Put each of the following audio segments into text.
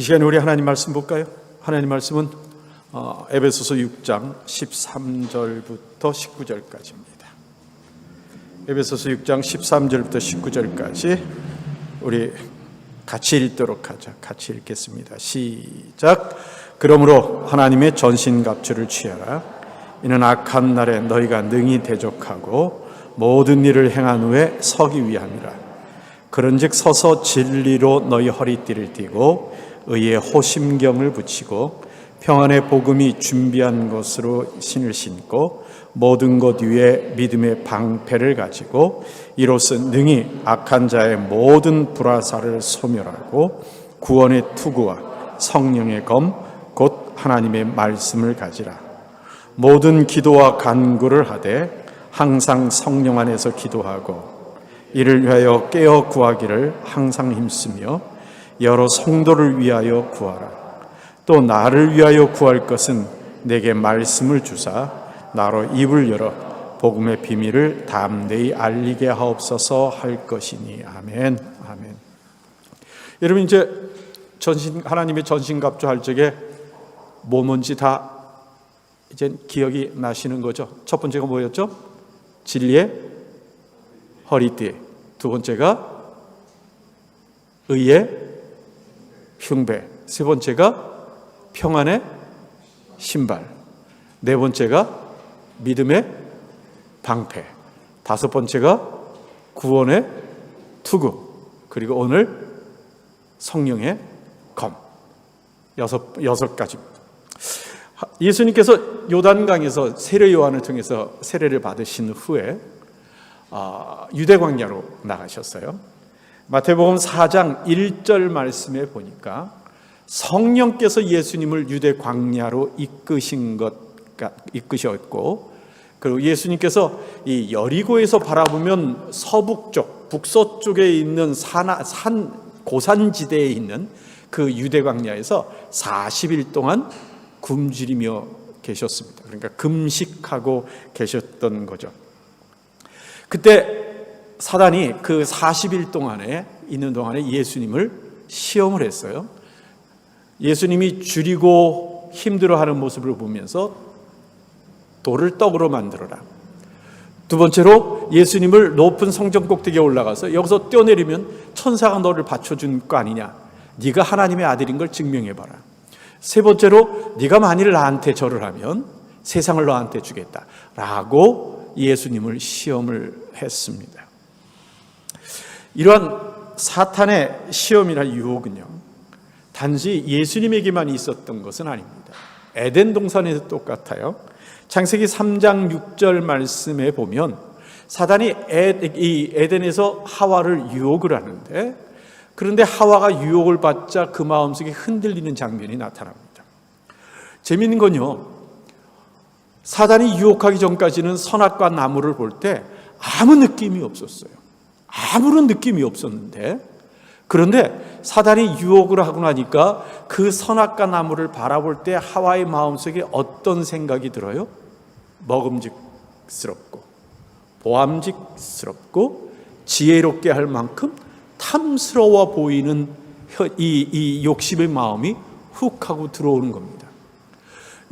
시간에 우리 하나님 말씀 볼까요? 하나님 말씀은 에베소서 6장 13절부터 19절까지입니다. 에베소서 6장 13절부터 19절까지 우리 같이 읽도록 하자. 같이 읽겠습니다. 시작. 그러므로 하나님의 전신갑주를 취하라. 이는 악한 날에 너희가 능히 대적하고 모든 일을 행한 후에 서기 위함이라. 그런즉 서서 진리로 너희 허리띠를 띠고 의의 호심경을 붙이고 평안의 복음이 준비한 것으로 신을 신고 모든 것 위에 믿음의 방패를 가지고 이로써 능히 악한 자의 모든 불화살을 소멸하고 구원의 투구와 성령의 검 곧 하나님의 말씀을 가지라. 모든 기도와 간구를 하되 항상 성령 안에서 기도하고 이를 위하여 깨어 구하기를 항상 힘쓰며 여러 성도를 위하여 구하라. 또 나를 위하여 구할 것은 내게 말씀을 주사 나로 입을 열어 복음의 비밀을 담대히 알리게 하옵소서 할 것이니. 아멘. 아멘. 여러분, 이제 하나님의 전신갑주 할 적에 뭔지 다 이제 기억이 나시는 거죠. 첫 번째가 뭐였죠? 진리의 허리띠. 두 번째가 의의 흉배. 세 번째가 평안의 신발. 네 번째가 믿음의 방패. 다섯 번째가 구원의 투구. 그리고 오늘 성령의 검. 여섯 가지입니다. 예수님께서 요단강에서 세례 요한을 통해서 세례를 받으신 후에 유대 광야로 나가셨어요. 마태복음 4장 1절 말씀에 보니까 성령께서 예수님을 유대 광야로 이끄셨고, 그리고 예수님께서 이 여리고에서 바라보면 서북쪽, 북서쪽에 있는 고산지대에 있는 그 유대 광야에서 40일 동안 굶주리며 계셨습니다. 그러니까 금식하고 계셨던 거죠. 그때 사단이 그 40일 동안에 있는 동안에 예수님을 시험을 했어요. 예수님이 줄이고 힘들어하는 모습을 보면서 돌을 떡으로 만들어라. 두 번째로 예수님을 높은 성전 꼭대기에 올라가서 여기서 뛰어내리면 천사가 너를 받쳐준 거 아니냐. 네가 하나님의 아들인 걸 증명해봐라. 세 번째로 네가 만일 나한테 절을 하면 세상을 너한테 주겠다 라고 예수님을 시험을 했습니다. 이러한 사탄의 시험이나 유혹은요, 단지 예수님에게만 있었던 것은 아닙니다. 에덴 동산에도 똑같아요. 창세기 3장 6절 말씀에 보면 사단이 이 에덴에서 하와를 유혹을 하는데, 그런데 하와가 유혹을 받자 그 마음속에 흔들리는 장면이 나타납니다. 재미있는 건요, 사단이 유혹하기 전까지는 선악과 나무를 볼 때 아무 느낌이 없었어요. 아무런 느낌이 없었는데, 그런데 사단이 유혹을 하고 나니까 그 선악과 나무를 바라볼 때 하와의 마음속에 어떤 생각이 들어요? 먹음직스럽고 보암직스럽고 지혜롭게 할 만큼 탐스러워 보이는 이 욕심의 마음이 훅 하고 들어오는 겁니다.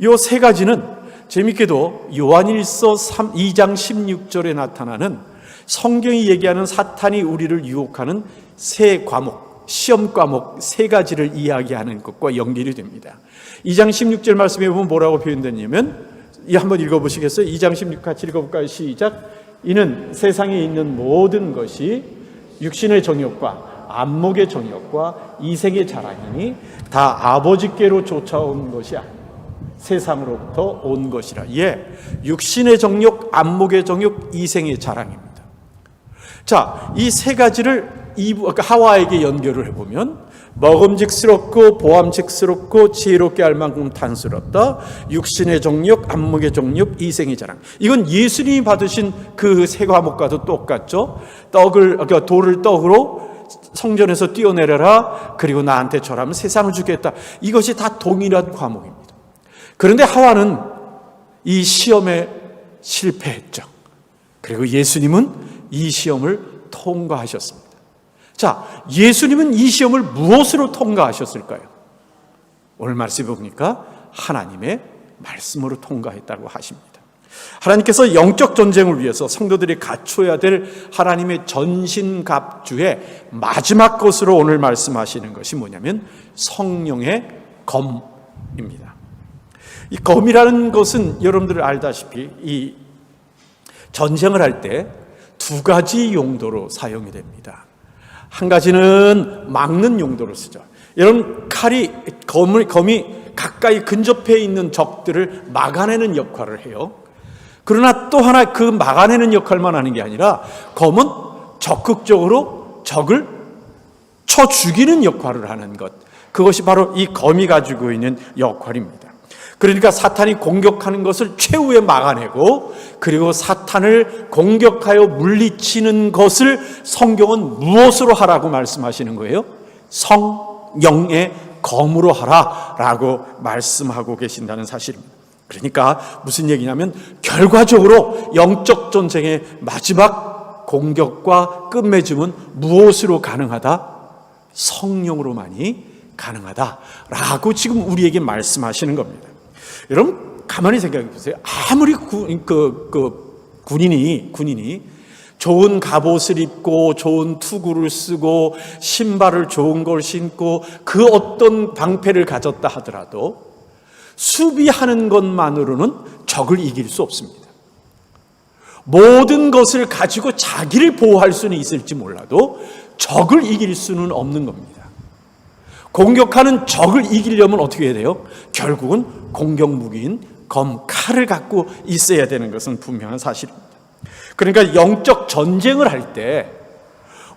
이 세 가지는 재밌게도 요한일서 2장 16절에 나타나는 성경이 얘기하는 사탄이 우리를 유혹하는 세 과목, 시험 과목 세 가지를 이야기하는 것과 연결이 됩니다. 2장 16절 말씀에 보면 뭐라고 표현되냐면, 한번 읽어보시겠어요? 2장 16 같이 읽어볼까요? 시작. 이는 세상에 있는 모든 것이 육신의 정욕과 안목의 정욕과 이생의 자랑이니 다 아버지께로 쫓아온 것이 아니라 세상으로부터 온 것이라. 육신의 정욕, 안목의 정욕, 이생의 자랑입니다. 자, 이 세 가지를 하와에게 연결을 해보면 먹음직스럽고 보암직스럽고 지혜롭게 할 만큼 탐스럽다. 육신의 정욕, 안목의 정욕, 이생의 자랑. 이건 예수님이 받으신 그 세 과목과도 똑같죠. 돌을 떡으로 성전에서 뛰어내려라. 그리고 나한테 절하면 세상을 주겠다. 이것이 다 동일한 과목입니다. 그런데 하와는 이 시험에 실패했죠. 그리고 예수님은 이 시험을 통과하셨습니다. 자, 예수님은 이 시험을 무엇으로 통과하셨을까요? 오늘 말씀해 보니까 하나님의 말씀으로 통과했다고 하십니다. 하나님께서 영적 전쟁을 위해서 성도들이 갖춰야 될 하나님의 전신갑주의 마지막 것으로 오늘 말씀하시는 것이 뭐냐면 성령의 검입니다. 이 검이라는 것은 여러분들 알다시피 이 전쟁을 할 때 두 가지 용도로 사용이 됩니다. 한 가지는 막는 용도로 쓰죠. 여러분, 검이 가까이 근접해 있는 적들을 막아내는 역할을 해요. 그러나 또 하나 그 막아내는 역할만 하는 게 아니라 검은 적극적으로 적을 쳐 죽이는 역할을 하는 것, 그것이 바로 이 검이 가지고 있는 역할입니다. 그러니까 사탄이 공격하는 것을 최후에 막아내고, 그리고 사탄을 공격하여 물리치는 것을 성경은 무엇으로 하라고 말씀하시는 거예요? 성령의 검으로 하라라고 말씀하고 계신다는 사실입니다. 그러니까 무슨 얘기냐면 결과적으로 영적 전쟁의 마지막 공격과 끝맺음은 무엇으로 가능하다? 성령으로만이 가능하다라고 지금 우리에게 말씀하시는 겁니다. 여러분, 가만히 생각해 보세요. 아무리 군인이 좋은 갑옷을 입고 좋은 투구를 쓰고 신발을 좋은 걸 신고 그 어떤 방패를 가졌다 하더라도 수비하는 것만으로는 적을 이길 수 없습니다. 모든 것을 가지고 자기를 보호할 수는 있을지 몰라도 적을 이길 수는 없는 겁니다. 공격하는 적을 이기려면 어떻게 해야 돼요? 결국은 공격 무기인 검, 칼을 갖고 있어야 되는 것은 분명한 사실입니다. 그러니까 영적 전쟁을 할 때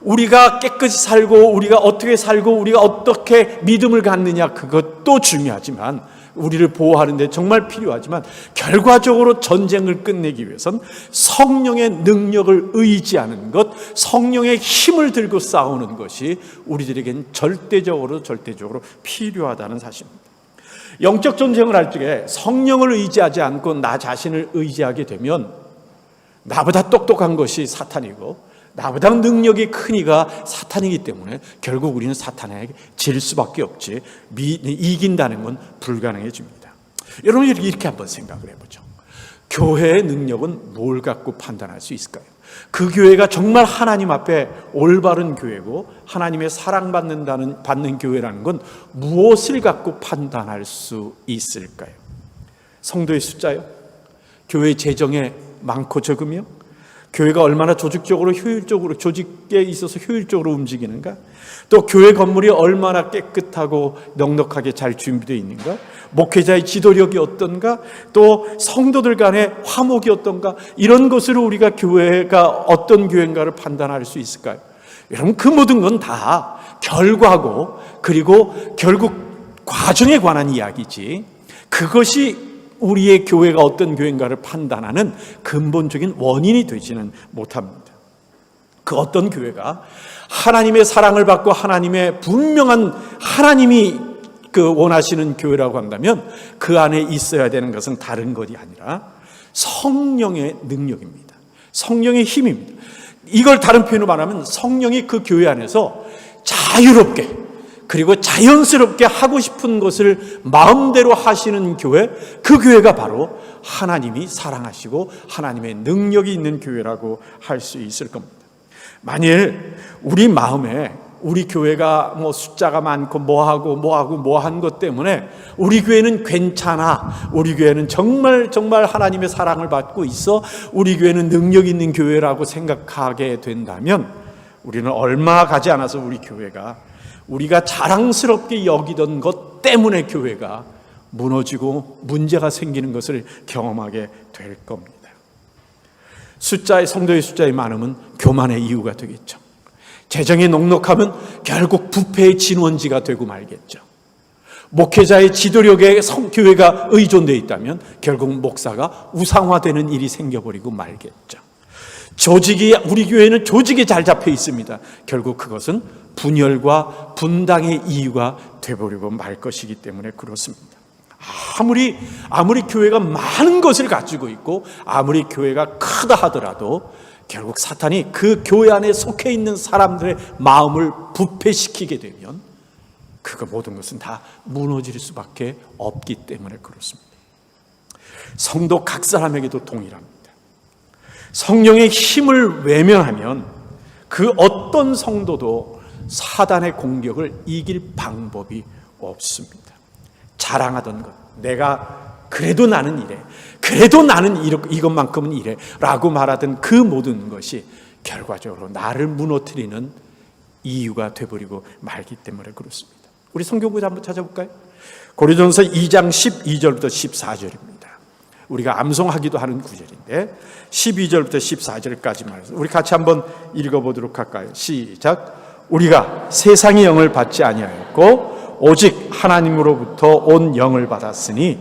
우리가 깨끗이 살고 우리가 어떻게 살고 우리가 어떻게 믿음을 갖느냐, 그것도 중요하지만 우리를 보호하는 데 정말 필요하지만 결과적으로 전쟁을 끝내기 위해선 성령의 능력을 의지하는 것, 성령의 힘을 들고 싸우는 것이 우리들에겐 절대적으로 필요하다는 사실입니다. 영적 전쟁을 할 적에 성령을 의지하지 않고 나 자신을 의지하게 되면 나보다 똑똑한 것이 사탄이고 나보다 능력이 큰 이가 사탄이기 때문에 결국 우리는 사탄에게 질 수밖에 없지, 이긴다는 건 불가능해집니다. 여러분, 이렇게 한번 생각을 해보죠. 교회의 능력은 뭘 갖고 판단할 수 있을까요? 그 교회가 정말 하나님 앞에 올바른 교회고 하나님의 사랑받는 교회라는 건 무엇을 갖고 판단할 수 있을까요? 성도의 숫자요? 교회 재정에 많고 적으며? 교회가 얼마나 조직적으로 효율적으로, 조직에 있어서 효율적으로 움직이는가? 또 교회 건물이 얼마나 깨끗하고 넉넉하게 잘 준비되어 있는가? 목회자의 지도력이 어떤가? 또 성도들 간의 화목이 어떤가? 이런 것으로 우리가 교회가 어떤 교회인가를 판단할 수 있을까요? 여러분, 그 모든 건 다 결과고, 그리고 결국 과정에 관한 이야기지, 그것이 우리의 교회가 어떤 교회인가를 판단하는 근본적인 원인이 되지는 못합니다. 그 어떤 교회가 하나님의 사랑을 받고 하나님의 분명한 하나님이 원하시는 교회라고 한다면 그 안에 있어야 되는 것은 다른 것이 아니라 성령의 능력입니다. 성령의 힘입니다. 이걸 다른 표현으로 말하면 성령이 그 교회 안에서 자유롭게 그리고 자연스럽게 하고 싶은 것을 마음대로 하시는 교회, 그 교회가 바로 하나님이 사랑하시고 하나님의 능력이 있는 교회라고 할 수 있을 겁니다. 만일 우리 마음에 우리 교회가 숫자가 많고 뭐한 것 때문에 우리 교회는 괜찮아, 우리 교회는 정말 하나님의 사랑을 받고 있어, 우리 교회는 능력 있는 교회라고 생각하게 된다면 우리는 얼마 가지 않아서 우리 교회가 우리가 자랑스럽게 여기던 것 때문에 교회가 무너지고 문제가 생기는 것을 경험하게 될 겁니다. 성도의 숫자의 많음은 교만의 이유가 되겠죠. 재정이 넉넉하면 결국 부패의 진원지가 되고 말겠죠. 목회자의 지도력에 교회가 의존되어 있다면 결국 목사가 우상화되는 일이 생겨버리고 말겠죠. 우리 교회는 조직이 잘 잡혀 있습니다. 결국 그것은 분열과 분당의 이유가 되버리고 말 것이기 때문에 그렇습니다. 아무리 교회가 많은 것을 가지고 있고 아무리 교회가 크다 하더라도 결국 사탄이 그 교회 안에 속해 있는 사람들의 마음을 부패시키게 되면 그 모든 것은 다 무너질 수밖에 없기 때문에 그렇습니다. 성도 각 사람에게도 동일합니다. 성령의 힘을 외면하면 그 어떤 성도도 사단의 공격을 이길 방법이 없습니다. 자랑하던 것, 내가 그래도 나는 이래, 그래도 나는 이것만큼은 이래 라고 말하던 그 모든 것이 결과적으로 나를 무너뜨리는 이유가 되어버리고 말기 때문에 그렇습니다. 우리 성경구절 한번 찾아볼까요? 고린도전서 2장 12절부터 14절입니다. 우리가 암송하기도 하는 구절인데 12절부터 14절까지 말해서 우리 같이 한번 읽어보도록 할까요? 시작. 우리가 세상의 영을 받지 아니하였고 오직 하나님으로부터 온 영을 받았으니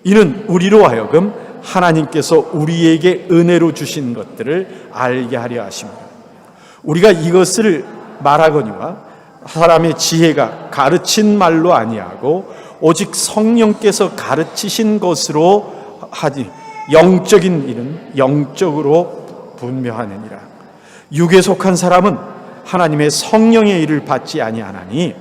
이는 우리로 하여금 하나님께서 우리에게 은혜로 주신 것들을 알게 하려 하십니다. 우리가 이것을 말하거니와 사람의 지혜가 가르친 말로 아니하고 오직 성령께서 가르치신 것으로 하니 영적인 일은 영적으로 분명하느니라. 육에 속한 사람은 하나님의 성령의 일을 받지 아니하나니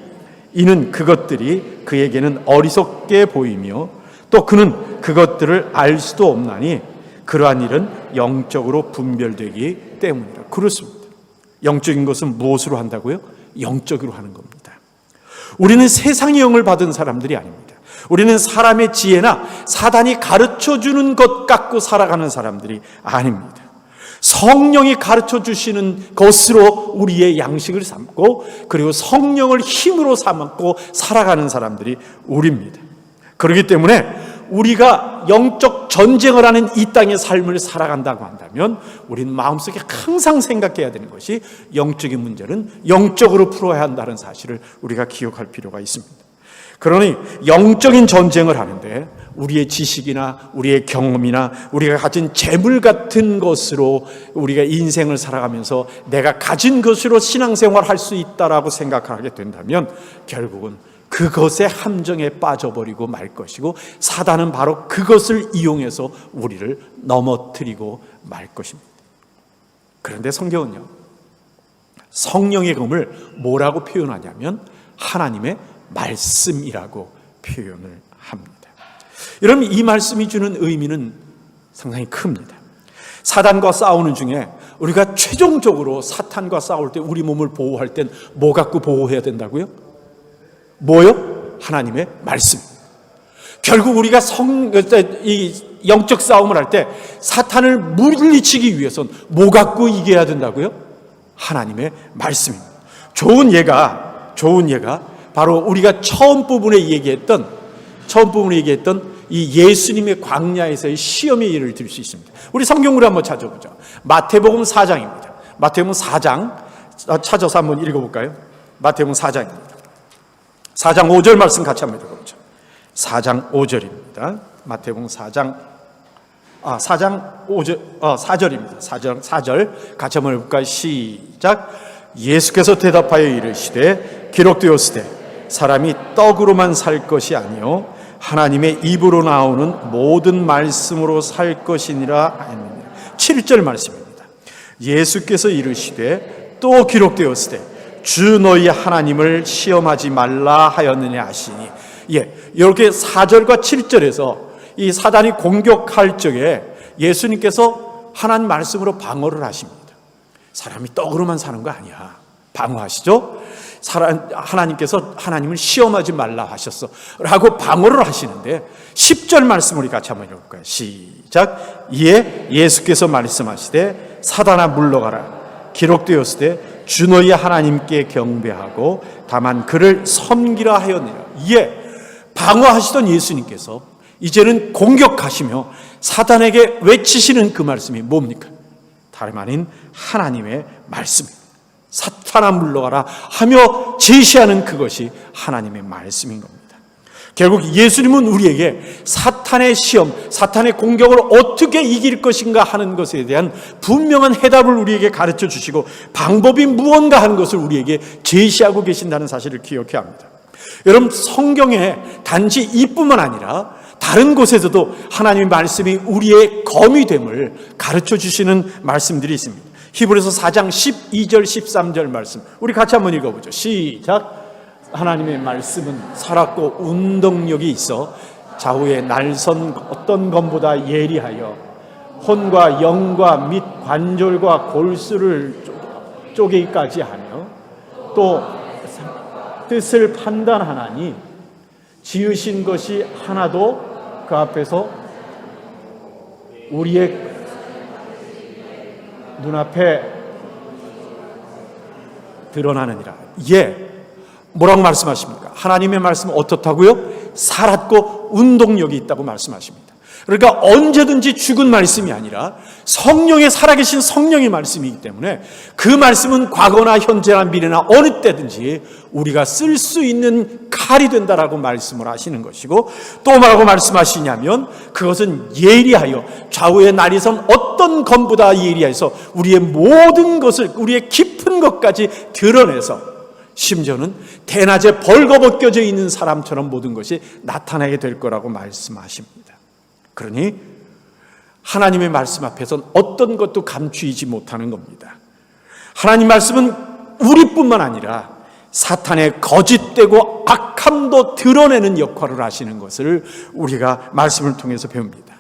이는 그것들이 그에게는 어리석게 보이며 또 그는 그것들을 알 수도 없나니 그러한 일은 영적으로 분별되기 때문이라. 그렇습니다. 영적인 것은 무엇으로 한다고요? 영적으로 하는 겁니다. 우리는 세상의 영을 받은 사람들이 아닙니다. 우리는 사람의 지혜나 사단이 가르쳐주는 것 갖고 살아가는 사람들이 아닙니다. 성령이 가르쳐 주시는 것으로 우리의 양식을 삼고 그리고 성령을 힘으로 삼고 살아가는 사람들이 우리입니다. 그렇기 때문에 우리가 영적 전쟁을 하는 이 땅의 삶을 살아간다고 한다면 우리는 마음속에 항상 생각해야 되는 것이 영적인 문제는 영적으로 풀어야 한다는 사실을 우리가 기억할 필요가 있습니다. 그러니 영적인 전쟁을 하는데 우리의 지식이나 우리의 경험이나 우리가 가진 재물 같은 것으로 우리가 인생을 살아가면서 내가 가진 것으로 신앙생활을 할 수 있다라고 생각하게 된다면 결국은 그것의 함정에 빠져버리고 말 것이고 사단은 바로 그것을 이용해서 우리를 넘어뜨리고 말 것입니다. 그런데 성경은요, 성령의 검을 뭐라고 표현하냐면 하나님의 말씀이라고 표현을 합니다. 여러분, 이 말씀이 주는 의미는 상당히 큽니다. 사단과 싸우는 중에 우리가 최종적으로 사탄과 싸울 때 우리 몸을 보호할 땐 뭐 갖고 보호해야 된다고요? 뭐요? 하나님의 말씀. 결국 우리가 이 영적 싸움을 할 때 사탄을 물리치기 위해서는 뭐 갖고 이겨야 된다고요? 하나님의 말씀입니다. 좋은 예가 바로 우리가 처음 부분에 얘기했던 이 예수님의 광야에서의 시험의 예를 들 수 있습니다. 우리 성경으로 한번 찾아보죠. 마태복음 4장입니다. 마태복음 4장 찾아서 한번 읽어볼까요? 마태복음 4장입니다. 4장 5절 말씀 같이 한번 읽어보죠. 4장 5절입니다. 마태복음 4장 5절, 4절입니다. 4절 같이 한번 읽을까요? 시작. 예수께서 대답하여 이르시되 기록되었으되 사람이 떡으로만 살 것이 아니요 하나님의 입으로 나오는 모든 말씀으로 살 것이니라 하였느니라. 7절 말씀입니다. 예수께서 이르시되 또 기록되었으되 주 너희 하나님을 시험하지 말라 하였느냐 하시니, 이렇게 4절과 7절에서 이 사단이 공격할 적에 예수님께서 하나님 말씀으로 방어를 하십니다. 사람이 떡으로만 사는 거 아니야. 방어하시죠? 하나님께서 하나님을 시험하지 말라 하셨어 라고 방어를 하시는데 10절 말씀 우리 같이 한번 읽어볼까요? 시작. 이에 예수께서 말씀하시되 사단아 물러가라. 기록되었으되 주 너희 하나님께 경배하고 다만 그를 섬기라 하였느니라. 방어하시던 예수님께서 이제는 공격하시며 사단에게 외치시는 그 말씀이 뭡니까? 다름 아닌 하나님의 말씀입니다. 사탄아 물러가라 하며 제시하는 그것이 하나님의 말씀인 겁니다. 결국 예수님은 우리에게 사탄의 시험, 사탄의 공격을 어떻게 이길 것인가 하는 것에 대한 분명한 해답을 우리에게 가르쳐 주시고 방법이 무언가 하는 것을 우리에게 제시하고 계신다는 사실을 기억해야 합니다. 여러분, 성경에 단지 이뿐만 아니라 다른 곳에서도 하나님의 말씀이 우리의 검이 됨을 가르쳐 주시는 말씀들이 있습니다. 히브리서 4장 12절 13절 말씀 우리 같이 한번 읽어보죠. 시작. 하나님의 말씀은 살았고 운동력이 있어 좌우의 날선 어떤 검보다 예리하여 혼과 영과 및 관절과 골수를 쪼개기까지 하며 또 뜻을 판단하나니 지으신 것이 하나도 그 앞에서 우리의 눈앞에 드러나느니라. 뭐라고 말씀하십니까? 하나님의 말씀은 어떻다고요? 살았고 운동력이 있다고 말씀하십니다. 그러니까 언제든지 죽은 말씀이 아니라 성령의 살아계신 성령의 말씀이기 때문에 그 말씀은 과거나 현재나 미래나 어느 때든지 우리가 쓸 수 있는 칼이 된다라고 말씀을 하시는 것이고, 또 뭐라고 말씀하시냐면 그것은 예리하여 좌우의 날이선 어떤 검보다 예리해서 우리의 모든 것을, 우리의 깊은 것까지 드러내서 심지어는 대낮에 벌거벗겨져 있는 사람처럼 모든 것이 나타나게 될 거라고 말씀하십니다. 그러니 하나님의 말씀 앞에서는 어떤 것도 감추이지 못하는 겁니다. 하나님 말씀은 우리뿐만 아니라 사탄의 거짓되고 악함도 드러내는 역할을 하시는 것을 우리가 말씀을 통해서 배웁니다.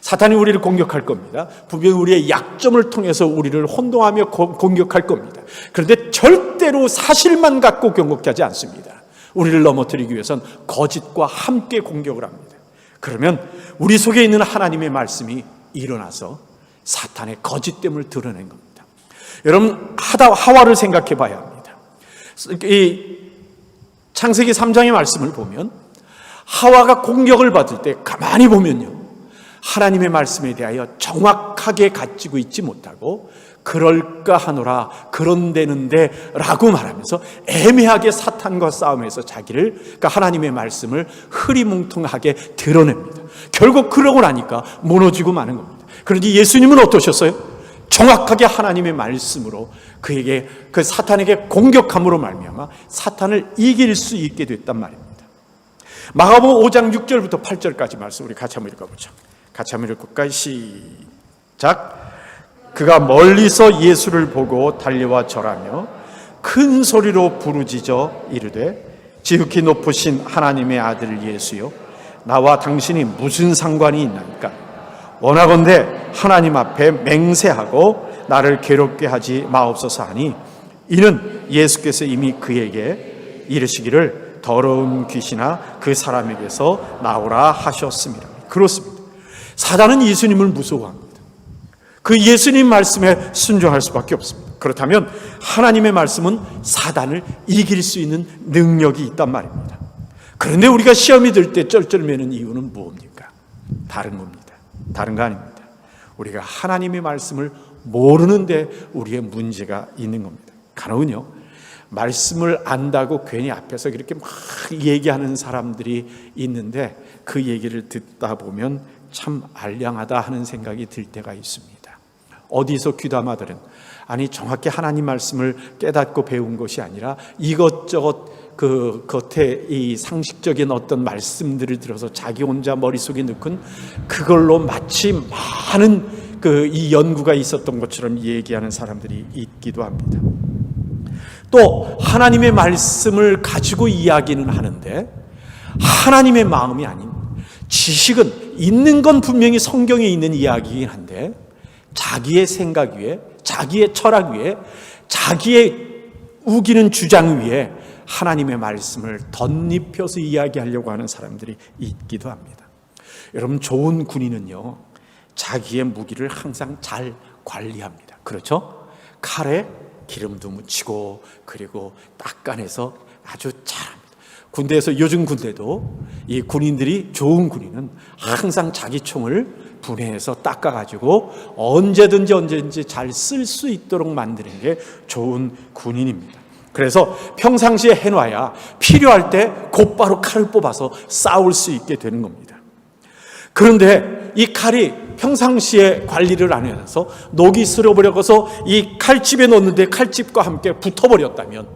사탄이 우리를 공격할 겁니다. 분명히 우리의 약점을 통해서 우리를 혼동하며 공격할 겁니다. 그런데 절대로 사실만 갖고 공격하지 않습니다. 우리를 넘어뜨리기 위해서는 거짓과 함께 공격을 합니다. 그러면 우리 속에 있는 하나님의 말씀이 일어나서 사탄의 거짓됨을 드러낸 겁니다. 여러분, 하와를 생각해 봐야 합니다. 이 창세기 3장의 말씀을 보면 하와가 공격을 받을 때 가만히 보면요, 하나님의 말씀에 대하여 정확하게 가지고 있지 못하고 그럴까 하노라, 그런데는데 라고 말하면서 애매하게 사탄과 싸움에서 자기를, 그러니까 하나님의 말씀을 흐리뭉텅하게 드러냅니다. 결국 그러고 나니까 무너지고 마는 겁니다. 그런데 예수님은 어떠셨어요? 정확하게 하나님의 말씀으로 그에게, 그 사탄에게 공격함으로 말미암아 사탄을 이길 수 있게 됐단 말입니다. 마가복음 5장 6절부터 8절까지 말씀 우리 같이 한번 읽어보죠. 같이 한번 읽을까요? 시작. 그가 멀리서 예수를 보고 달려와 절하며 큰 소리로 부르짖어 이르되 지극히 높으신 하나님의 아들 예수여, 나와 당신이 무슨 상관이 있나이까? 원하건대 하나님 앞에 맹세하고 나를 괴롭게 하지 마옵소서 하니, 이는 예수께서 이미 그에게 이르시기를 더러운 귀신아 그 사람에게서 나오라 하셨습니다. 그렇습니다. 사단은 예수님을 무서워합니다. 그 예수님 말씀에 순종할 수밖에 없습니다. 그렇다면 하나님의 말씀은 사단을 이길 수 있는 능력이 있단 말입니다. 그런데 우리가 시험이 들 때 쩔쩔매는 이유는 무엇입니까? 다른 겁니다. 다른 거 아닙니다. 우리가 하나님의 말씀을 모르는데 우리의 문제가 있는 겁니다. 간혹은요, 말씀을 안다고 괜히 앞에서 이렇게 막 얘기하는 사람들이 있는데 그 얘기를 듣다 보면 참 알량하다 하는 생각이 들 때가 있습니다. 어디서 귀담아들은, 아니 정확히 하나님 말씀을 깨닫고 배운 것이 아니라 이것저것 그 겉에 이 상식적인 어떤 말씀들을 들어서 자기 혼자 머릿속에 넣고 그걸로 마치 많은 이 연구가 있었던 것처럼 얘기하는 사람들이 있기도 합니다. 또 하나님의 말씀을 가지고 이야기는 하는데 하나님의 마음이 아닌, 지식은 있는 건 분명히 성경에 있는 이야기이긴 한데 자기의 생각 위에, 자기의 철학 위에, 자기의 우기는 주장 위에 하나님의 말씀을 덧입혀서 이야기하려고 하는 사람들이 있기도 합니다. 여러분, 좋은 군인은요, 자기의 무기를 항상 잘 관리합니다. 그렇죠? 칼에 기름도 묻히고 그리고 닦아내서 아주 잘합니다. 군대에서, 요즘 군대도 이 군인들이, 좋은 군인은 항상 자기 총을 분해해서 닦아가지고 언제든지 잘 쓸 수 있도록 만드는 게 좋은 군인입니다. 그래서 평상시에 해놔야 필요할 때 곧바로 칼을 뽑아서 싸울 수 있게 되는 겁니다. 그런데 이 칼이 평상시에 관리를 안 해서 녹이 슬어버려서 이 칼집에 넣었는데 칼집과 함께 붙어버렸다면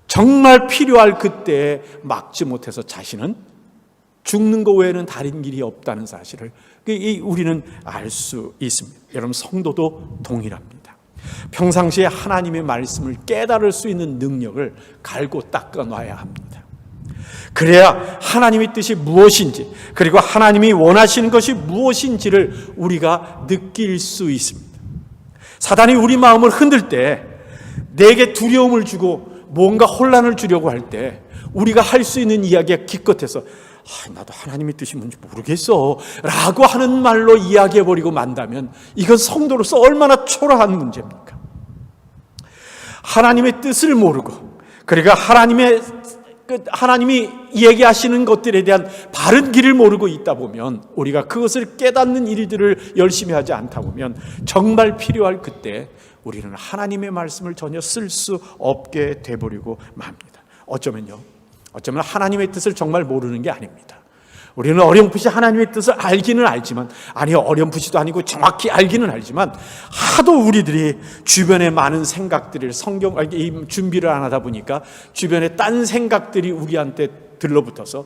정말 필요할 그때에 막지 못해서 자신은 죽는 것 외에는 다른 길이 없다는 사실을 우리는 알 수 있습니다. 여러분, 성도도 동일합니다. 평상시에 하나님의 말씀을 깨달을 수 있는 능력을 갈고 닦아 놔야 합니다. 그래야 하나님의 뜻이 무엇인지, 그리고 하나님이 원하시는 것이 무엇인지를 우리가 느낄 수 있습니다. 사단이 우리 마음을 흔들 때, 내게 두려움을 주고 뭔가 혼란을 주려고 할 때 우리가 할 수 있는 이야기가 기껏해서 나도 하나님의 뜻이 뭔지 모르겠어 라고 하는 말로 이야기해버리고 만다면 이건 성도로서 얼마나 초라한 문제입니까? 하나님의 뜻을 모르고, 그리고 하나님이 얘기하시는 것들에 대한 바른 길을 모르고 있다 보면, 우리가 그것을 깨닫는 일들을 열심히 하지 않다 보면 정말 필요할 그때 우리는 하나님의 말씀을 전혀 쓸 수 없게 돼버리고 맙니다. 어쩌면 하나님의 뜻을 정말 모르는 게 아닙니다. 우리는 어렴풋이 하나님의 뜻을 알기는 알지만, 어렴풋이도 아니고 정확히 알기는 알지만, 하도 우리들이 주변에 많은 생각들을 준비를 안 하다 보니까 주변에 딴 생각들이 우리한테 들러붙어서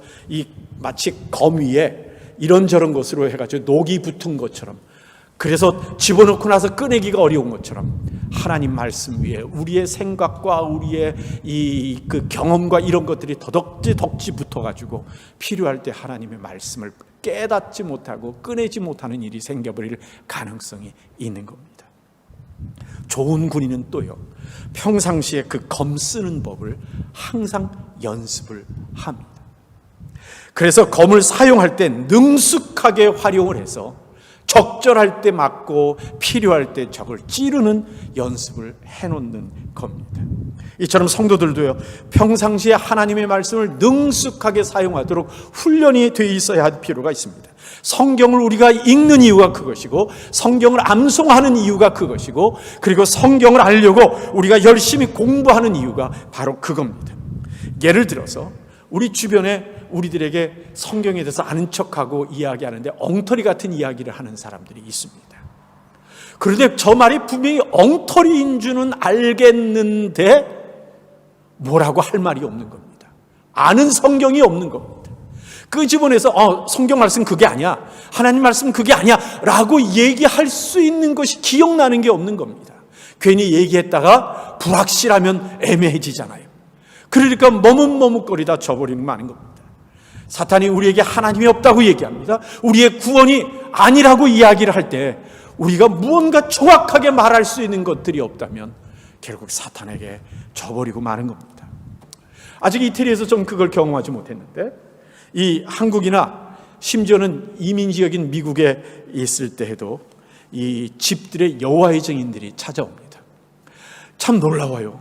마치 검 위에 이런저런 것으로 해가지고 녹이 붙은 것처럼, 그래서 집어넣고 나서 꺼내기가 어려운 것처럼 하나님 말씀 위에 우리의 생각과 우리의 그 경험과 이런 것들이 덕지 붙어가지고 필요할 때 하나님의 말씀을 깨닫지 못하고 꺼내지 못하는 일이 생겨버릴 가능성이 있는 겁니다. 좋은 군인은 또요, 평상시에 그 검 쓰는 법을 항상 연습을 합니다. 그래서 검을 사용할 때 능숙하게 활용을 해서 적절할 때 맞고 필요할 때 적을 찌르는 연습을 해놓는 겁니다. 이처럼 성도들도요, 평상시에 하나님의 말씀을 능숙하게 사용하도록 훈련이 되어 있어야 할 필요가 있습니다. 성경을 우리가 읽는 이유가 그것이고, 성경을 암송하는 이유가 그것이고, 그리고 성경을 알려고 우리가 열심히 공부하는 이유가 바로 그겁니다. 예를 들어서 우리 주변에 우리들에게 성경에 대해서 아는 척하고 이야기하는데 엉터리 같은 이야기를 하는 사람들이 있습니다. 그런데 저 말이 분명히 엉터리인 줄은 알겠는데 뭐라고 할 말이 없는 겁니다. 아는 성경이 없는 겁니다. 끄집어내서 성경 말씀 그게 아니야, 하나님 말씀 그게 아니야 라고 얘기할 수 있는 것이 기억나는 게 없는 겁니다. 괜히 얘기했다가 불확실하면 애매해지잖아요. 그러니까 머뭇머뭇거리다 져버리는 거 아닌 겁니다. 사탄이 우리에게 하나님이 없다고 얘기합니다. 우리의 구원이 아니라고 이야기를 할 때 우리가 무언가 정확하게 말할 수 있는 것들이 없다면 결국 사탄에게 져버리고 마는 겁니다. 아직 이태리에서 좀 그걸 경험하지 못했는데, 이 한국이나 심지어는 이민지역인 미국에 있을 때에도 이 집들의 여호와의 증인들이 찾아옵니다. 참 놀라워요.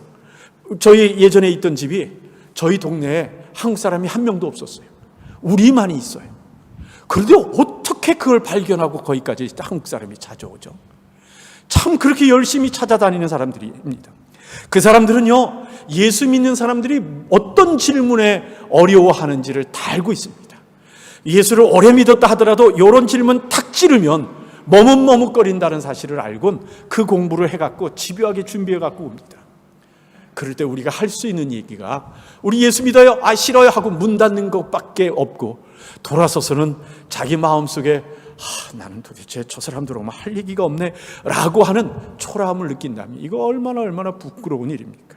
저희 예전에 있던 집이 저희 동네에 한국 사람이 한 명도 없었어요. 우리만이 있어요. 그런데 어떻게 그걸 발견하고 거기까지 한국 사람이 찾아오죠? 참 그렇게 열심히 찾아다니는 사람들입니다. 그 사람들은요, 예수 믿는 사람들이 어떤 질문에 어려워하는지를 다 알고 있습니다. 예수를 오래 믿었다 하더라도 이런 질문 탁 찌르면 머뭇머뭇거린다는 사실을 알고는 그 공부를 해갖고 집요하게 준비해갖고 옵니다. 그럴 때 우리가 할 수 있는 얘기가, 우리 예수 믿어요? 싫어요 하고 문 닫는 것밖에 없고, 돌아서서는 자기 마음속에 나는 도대체 저 사람들 오면 할 얘기가 없네 라고 하는 초라함을 느낀다면 이거 얼마나 부끄러운 일입니까?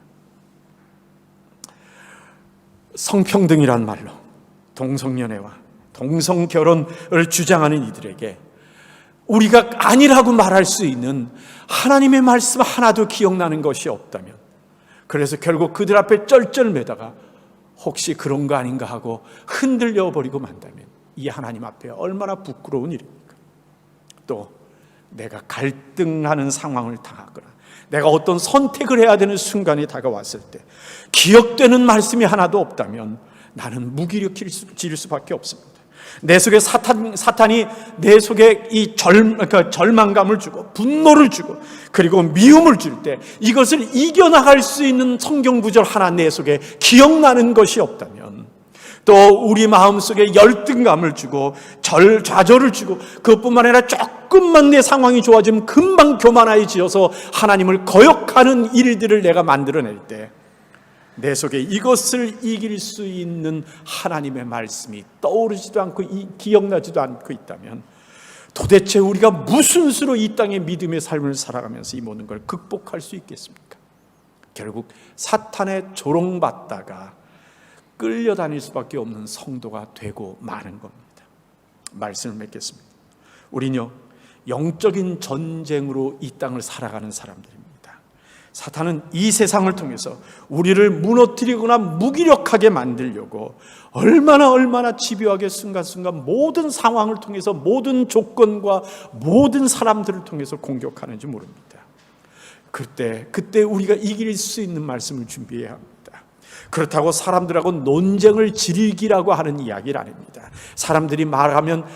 성평등이란 말로 동성연애와 동성결혼을 주장하는 이들에게 우리가 아니라고 말할 수 있는 하나님의 말씀 하나도 기억나는 것이 없다면, 그래서 결국 그들 앞에 쩔쩔매다가 혹시 그런 거 아닌가 하고 흔들려 버리고 만다면 이 하나님 앞에 얼마나 부끄러운 일입니까? 또 내가 갈등하는 상황을 당하거나 내가 어떤 선택을 해야 되는 순간이 다가왔을 때 기억되는 말씀이 하나도 없다면 나는 무기력해질 수밖에 없습니다. 내 속에 사탄이 내 속에 이 절망감을 주고 분노를 주고 그리고 미움을 줄 때 이것을 이겨나갈 수 있는 성경 구절 하나 내 속에 기억나는 것이 없다면, 또 우리 마음속에 열등감을 주고 좌절을 주고 그것뿐만 아니라 조금만 내 상황이 좋아지면 금방 교만해지어서 하나님을 거역하는 일들을 내가 만들어낼 때 내 속에 이것을 이길 수 있는 하나님의 말씀이 떠오르지도 않고 기억나지도 않고 있다면 도대체 우리가 무슨 수로 이 땅의 믿음의 삶을 살아가면서 이 모든 걸 극복할 수 있겠습니까? 결국 사탄에 조롱받다가 끌려다닐 수밖에 없는 성도가 되고 마는 겁니다. 말씀을 맺겠습니다. 우리는요, 영적인 전쟁으로 이 땅을 살아가는 사람들입니다. 사탄은 이 세상을 통해서 우리를 무너뜨리거나 무기력하게 만들려고 얼마나 집요하게 순간순간 모든 상황을 통해서, 모든 조건과 모든 사람들을 통해서 공격하는지 모릅니다. 그때 우리가 이길 수 있는 말씀을 준비해야 합니다. 그렇다고 사람들하고 논쟁을 즐기라고 하는 이야기를 아닙니다. 사람들이 말하면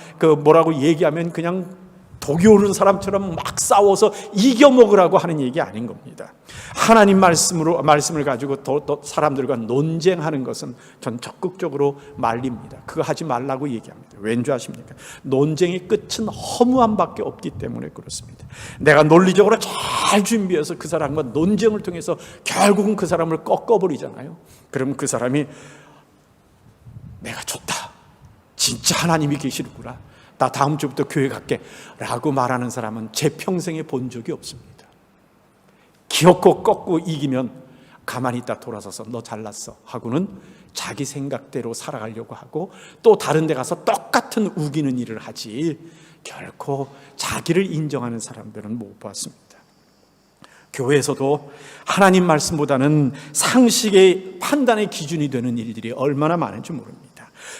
뭐라고 얘기하면 그냥 독이 오른 사람처럼 막 싸워서 이겨먹으라고 하는 얘기 아닌 겁니다. 하나님 말씀을 가지고 더 사람들과 논쟁하는 것은 전 적극적으로 말립니다. 그거 하지 말라고 얘기합니다. 왠지 아십니까? 논쟁의 끝은 허무함밖에 없기 때문에 그렇습니다. 내가 논리적으로 잘 준비해서 그 사람과 논쟁을 통해서 결국은 그 사람을 꺾어버리잖아요. 그러면 그 사람이 내가 좋다, 진짜 하나님이 계시는구나, 나 다음 주부터 교회 갈게 라고 말하는 사람은 제 평생에 본 적이 없습니다. 기어코 꺾고 이기면 가만히 있다 돌아서서 너 잘났어 하고는 자기 생각대로 살아가려고 하고, 또 다른 데 가서 똑같은 우기는 일을 하지 결코 자기를 인정하는 사람들은 못 봤습니다. 교회에서도 하나님 말씀보다는 상식의 판단의 기준이 되는 일들이 얼마나 많은지 모릅니다.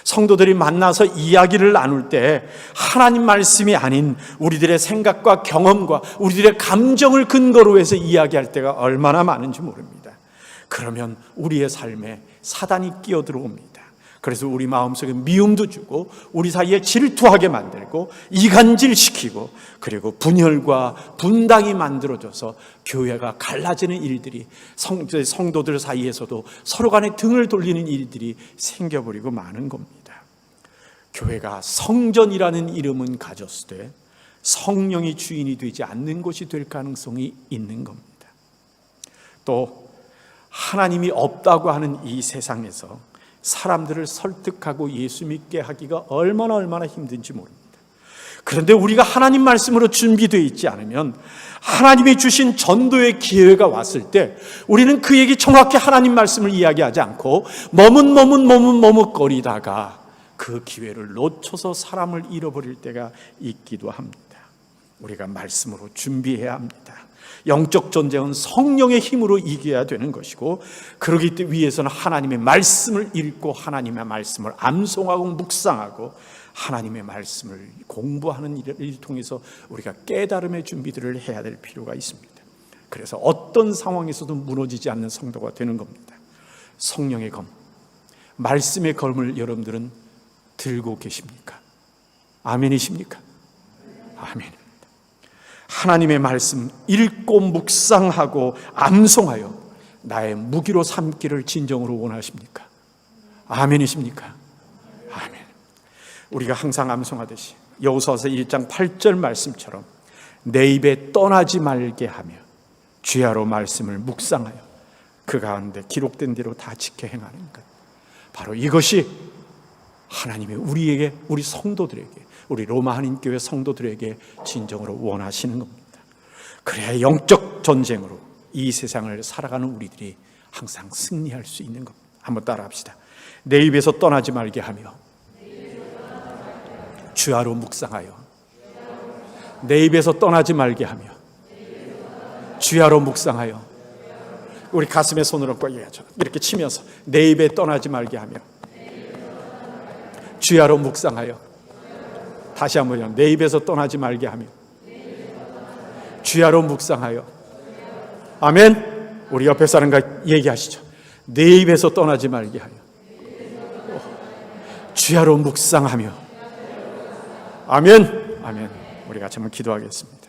성도들이 만나서 이야기를 나눌 때 하나님 말씀이 아닌 우리들의 생각과 경험과 우리들의 감정을 근거로 해서 이야기할 때가 얼마나 많은지 모릅니다. 그러면 우리의 삶에 사단이 끼어들어옵니다. 그래서 우리 마음속에 미움도 주고 우리 사이에 질투하게 만들고 이간질시키고, 그리고 분열과 분당이 만들어져서 교회가 갈라지는 일들이, 성도들 사이에서도 서로 간에 등을 돌리는 일들이 생겨버리고 마는 겁니다. 교회가 성전이라는 이름은 가졌을 때 성령이 주인이 되지 않는 곳이 될 가능성이 있는 겁니다. 또 하나님이 없다고 하는 이 세상에서 사람들을 설득하고 예수 믿게 하기가 얼마나 힘든지 모릅니다. 그런데 우리가 하나님 말씀으로 준비되어 있지 않으면 하나님이 주신 전도의 기회가 왔을 때 우리는 그에게 정확히 하나님 말씀을 이야기하지 않고 머뭇거리다가 그 기회를 놓쳐서 사람을 잃어버릴 때가 있기도 합니다. 우리가 말씀으로 준비해야 합니다. 영적 전쟁은 성령의 힘으로 이겨야 되는 것이고, 그러기 위해서는 하나님의 말씀을 읽고 하나님의 말씀을 암송하고 묵상하고 하나님의 말씀을 공부하는 일을 통해서 우리가 깨달음의 준비들을 해야 될 필요가 있습니다. 그래서 어떤 상황에서도 무너지지 않는 성도가 되는 겁니다. 성령의 검, 말씀의 검을 여러분들은 들고 계십니까? 아멘이십니까? 아멘. 하나님의 말씀 읽고 묵상하고 암송하여 나의 무기로 삼기를 진정으로 원하십니까? 아멘이십니까? 아멘. 우리가 항상 암송하듯이 여호수아서 1장 8절 말씀처럼 내 입에 떠나지 말게 하며 주야로 말씀을 묵상하여 그 가운데 기록된 대로 다 지켜 행하는 것, 바로 이것이 하나님이 우리에게, 우리 성도들에게, 우리 로마 한인교회 성도들에게 진정으로 원하시는 겁니다. 그래야 영적 전쟁으로 이 세상을 살아가는 우리들이 항상 승리할 수 있는 겁니다. 한번 따라합시다. 내 입에서 떠나지 말게 하며 주야로 묵상하여, 내 입에서 떠나지 말게 하며 주야로 묵상하여. 우리 가슴에 손을 얹고 이렇게 치면서 내 입에 떠나지 말게 하며 주야로 묵상하여. 다시 한번요. 내 입에서 떠나지 말게 하며 주야로 묵상하여. 아멘. 우리 옆에 사람과 얘기하시죠. 내 입에서 떠나지 말게 하여 주야로 묵상하며. 아멘. 아멘. 우리 같이 한번 기도하겠습니다.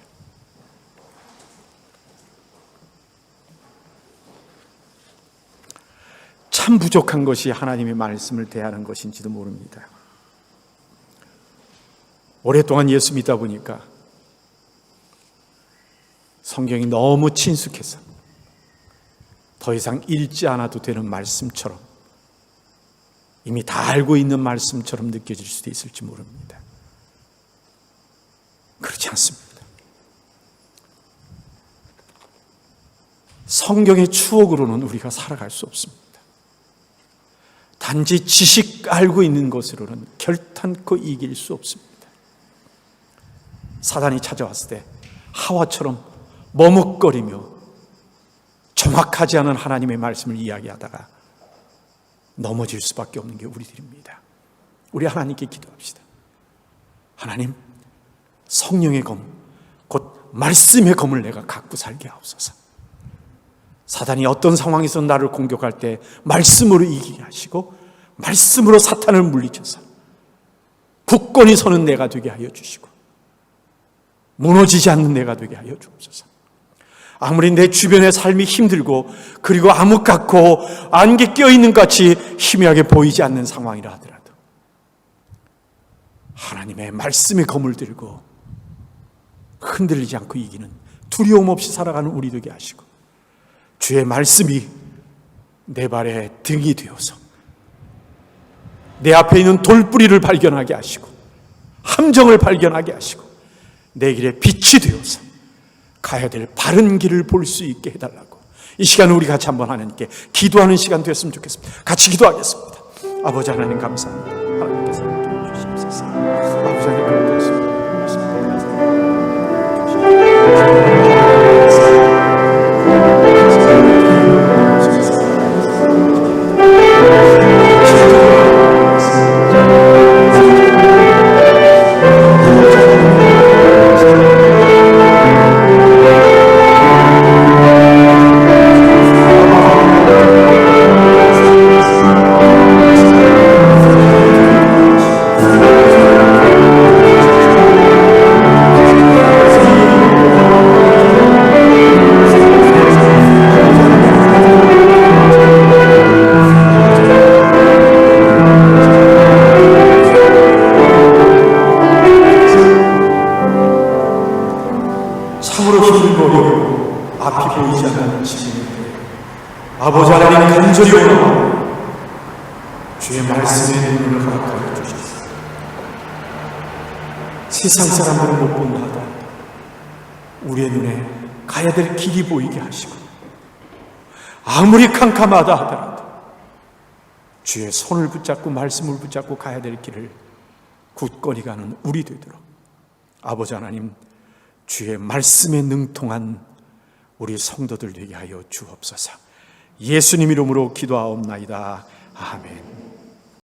참 부족한 것이 하나님의 말씀을 대하는 것인지도 모릅니다. 오랫동안 예수 믿다 보니까 성경이 너무 친숙해서 더 이상 읽지 않아도 되는 말씀처럼, 이미 다 알고 있는 말씀처럼 느껴질 수도 있을지 모릅니다. 그렇지 않습니다. 성경의 추억으로는 우리가 살아갈 수 없습니다. 단지 지식 알고 있는 것으로는 결탄코 이길 수 없습니다. 사단이 찾아왔을 때 하와처럼 머뭇거리며 정확하지 않은 하나님의 말씀을 이야기하다가 넘어질 수밖에 없는 게 우리들입니다. 우리 하나님께 기도합시다. 하나님, 성령의 검, 곧 말씀의 검을 내가 갖고 살게 하옵소서. 사단이 어떤 상황에서 나를 공격할 때 말씀으로 이기게 하시고 말씀으로 사탄을 물리쳐서 굳건히 서는 내가 되게 하여 주시고 무너지지 않는 내가 되게 하여 주옵소서. 아무리 내 주변의 삶이 힘들고 그리고 암흑 같고 안개 껴있는 것 같이 희미하게 보이지 않는 상황이라 하더라도 하나님의 말씀의 검을 들고 흔들리지 않고 이기는 두려움 없이 살아가는 우리 되게 하시고 주의 말씀이 내 발의 등이 되어서 내 앞에 있는 돌뿌리를 발견하게 하시고 함정을 발견하게 하시고 내 길에 빛이 되어서 가야 될 바른 길을 볼 수 있게 해달라고 이 시간 우리 같이 한번 하나님께 기도하는 시간 되었으면 좋겠습니다. 같이 기도하겠습니다. 아버지 하나님 감사합니다. 하나님께서 주시옵소서. 아버지 하나님 감사합니다. 아버지 하나님 간절히 원하오니 주의 말씀의 눈을 허락하여 주시옵소서. 세상 사람들은 못 본다 하더라도 우리의 눈에 가야 될 길이 보이게 하시고 아무리 캄캄하다 하더라도 주의 손을 붙잡고 말씀을 붙잡고 가야 될 길을 굳건히 가는 우리 되도록 아버지 하나님 주의 말씀에 능통한 우리 성도들 되게 하여 주옵소서. 예수님 이름으로 기도하옵나이다. 아멘.